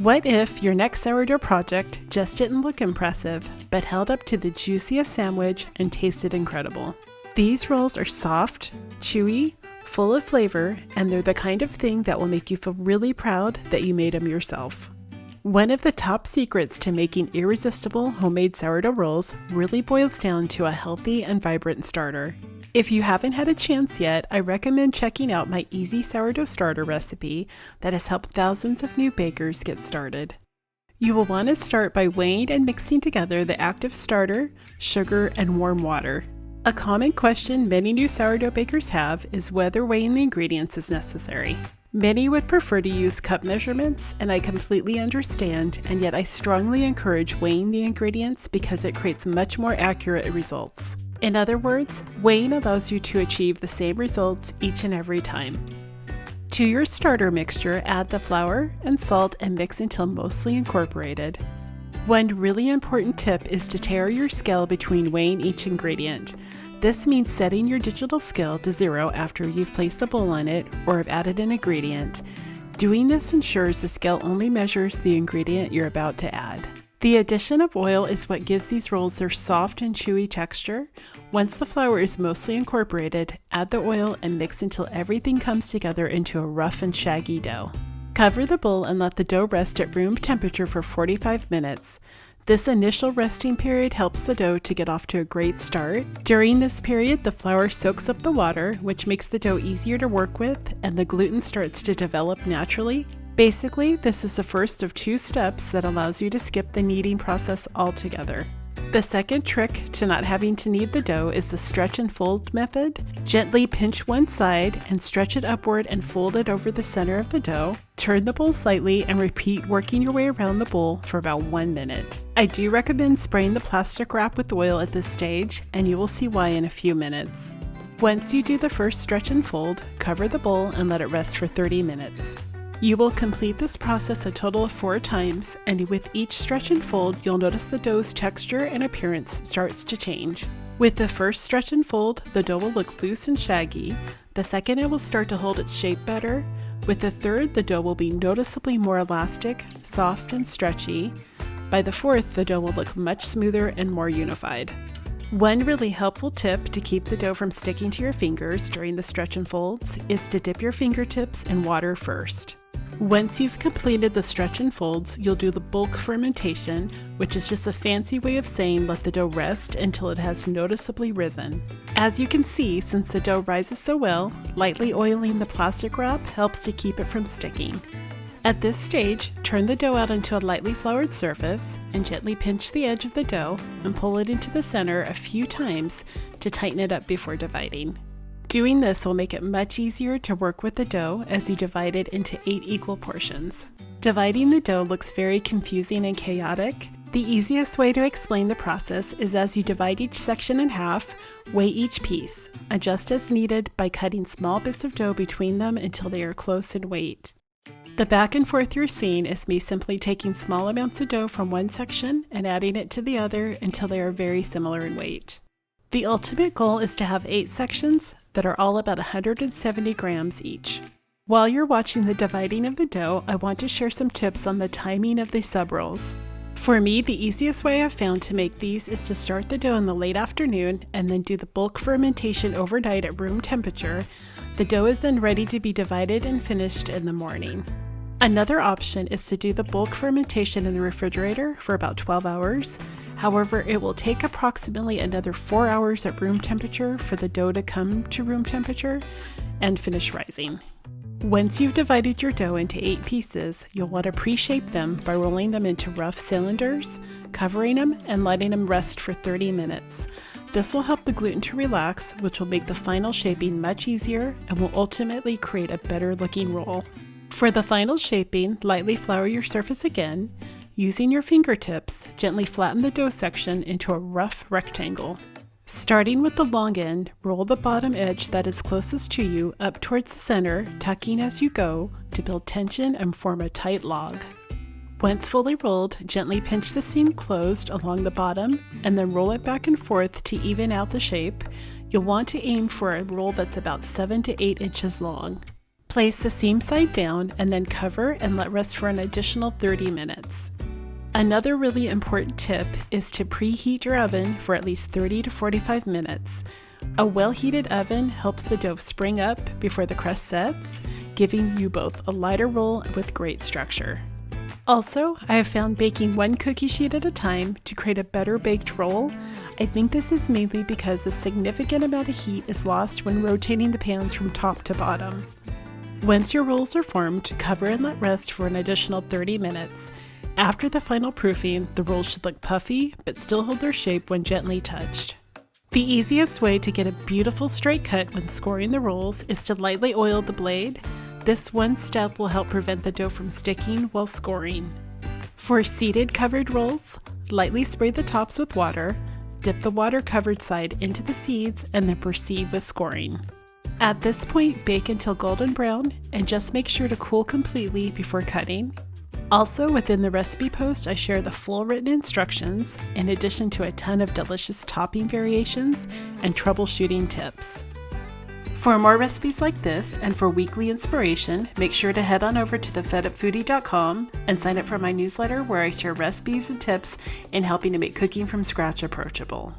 What if your next sourdough project just didn't look impressive, but held up to the juiciest sandwich and tasted incredible? These rolls are soft, chewy, full of flavor, and they're the kind of thing that will make you feel really proud that you made them yourself. One of the top secrets to making irresistible homemade sourdough rolls really boils down to a healthy and vibrant starter. If you haven't had a chance yet, I recommend checking out my easy sourdough starter recipe that has helped thousands of new bakers get started. You will want to start by weighing and mixing together the active starter, sugar, and warm water. A common question many new sourdough bakers have is whether weighing the ingredients is necessary. Many would prefer to use cup measurements, and I completely understand, and yet I strongly encourage weighing the ingredients because it creates much more accurate results. In other words, weighing allows you to achieve the same results each and every time. To your starter mixture, add the flour and salt and mix until mostly incorporated. One really important tip is to tare your scale between weighing each ingredient. This means setting your digital scale to 0 after you've placed the bowl on it or have added an ingredient. Doing this ensures the scale only measures the ingredient you're about to add. The addition of oil is what gives these rolls their soft and chewy texture. Once the flour is mostly incorporated, add the oil and mix until everything comes together into a rough and shaggy dough. Cover the bowl and let the dough rest at room temperature for 45 minutes. This initial resting period helps the dough to get off to a great start. During this period, the flour soaks up the water, which makes the dough easier to work with, and the gluten starts to develop naturally. Basically, this is the first of 2 steps that allows you to skip the kneading process altogether. The second trick to not having to knead the dough is the stretch and fold method. Gently pinch one side and stretch it upward and fold it over the center of the dough. Turn the bowl slightly and repeat working your way around the bowl for about 1 minute. I do recommend spraying the plastic wrap with oil at this stage, and you will see why in a few minutes. Once you do the first stretch and fold, cover the bowl and let it rest for 30 minutes. You will complete this process a total of 4 times, and with each stretch and fold, you'll notice the dough's texture and appearance starts to change. With the first stretch and fold, the dough will look loose and shaggy. The second, it will start to hold its shape better. With the third, the dough will be noticeably more elastic, soft, and stretchy. By the fourth, the dough will look much smoother and more unified. One really helpful tip to keep the dough from sticking to your fingers during the stretch and folds is to dip your fingertips in water first. Once you've completed the stretch and folds, you'll do the bulk fermentation, which is just a fancy way of saying let the dough rest until it has noticeably risen. As you can see, since the dough rises so well, lightly oiling the plastic wrap helps to keep it from sticking. At this stage, turn the dough out onto a lightly floured surface and gently pinch the edge of the dough and pull it into the center a few times to tighten it up before dividing. Doing this will make it much easier to work with the dough as you divide it into 8 equal portions. Dividing the dough looks very confusing and chaotic. The easiest way to explain the process is as you divide each section in half, weigh each piece. Adjust as needed by cutting small bits of dough between them until they are close in weight. The back and forth you're seeing is me simply taking small amounts of dough from one section and adding it to the other until they are very similar in weight. The ultimate goal is to have 8 sections that are all about 170 grams each. While you're watching the dividing of the dough, I want to share some tips on the timing of the sub rolls. For me, the easiest way I've found to make these is to start the dough in the late afternoon and then do the bulk fermentation overnight at room temperature. The dough is then ready to be divided and finished in the morning. Another option is to do the bulk fermentation in the refrigerator for about 12 hours. However, it will take approximately another 4 hours at room temperature for the dough to come to room temperature and finish rising. Once you've divided your dough into 8 pieces, you'll want to pre-shape them by rolling them into rough cylinders, covering them, and letting them rest for 30 minutes. This will help the gluten to relax, which will make the final shaping much easier and will ultimately create a better looking roll. For the final shaping, lightly flour your surface again. Using your fingertips, gently flatten the dough section into a rough rectangle. Starting with the long end, roll the bottom edge that is closest to you up towards the center, tucking as you go to build tension and form a tight log. Once fully rolled, gently pinch the seam closed along the bottom and then roll it back and forth to even out the shape. You'll want to aim for a roll that's about 7 to 8 inches long. Place the seam side down and then cover and let rest for an additional 30 minutes. Another really important tip is to preheat your oven for at least 30 to 45 minutes. A well-heated oven helps the dough spring up before the crust sets, giving you both a lighter roll with great structure. Also, I have found baking one cookie sheet at a time to create a better baked roll. I think this is mainly because a significant amount of heat is lost when rotating the pans from top to bottom. Once your rolls are formed, cover and let rest for an additional 30 minutes. After the final proofing, the rolls should look puffy, but still hold their shape when gently touched. The easiest way to get a beautiful straight cut when scoring the rolls is to lightly oil the blade. This one step will help prevent the dough from sticking while scoring. For seeded covered rolls, lightly spray the tops with water, dip the water-covered side into the seeds, and then proceed with scoring. At this point, bake until golden brown, and just make sure to cool completely before cutting. Also, within the recipe post, I share the full written instructions, in addition to a ton of delicious topping variations and troubleshooting tips. For more recipes like this, and for weekly inspiration, make sure to head on over to thefedupfoodie.com and sign up for my newsletter where I share recipes and tips in helping to make cooking from scratch approachable.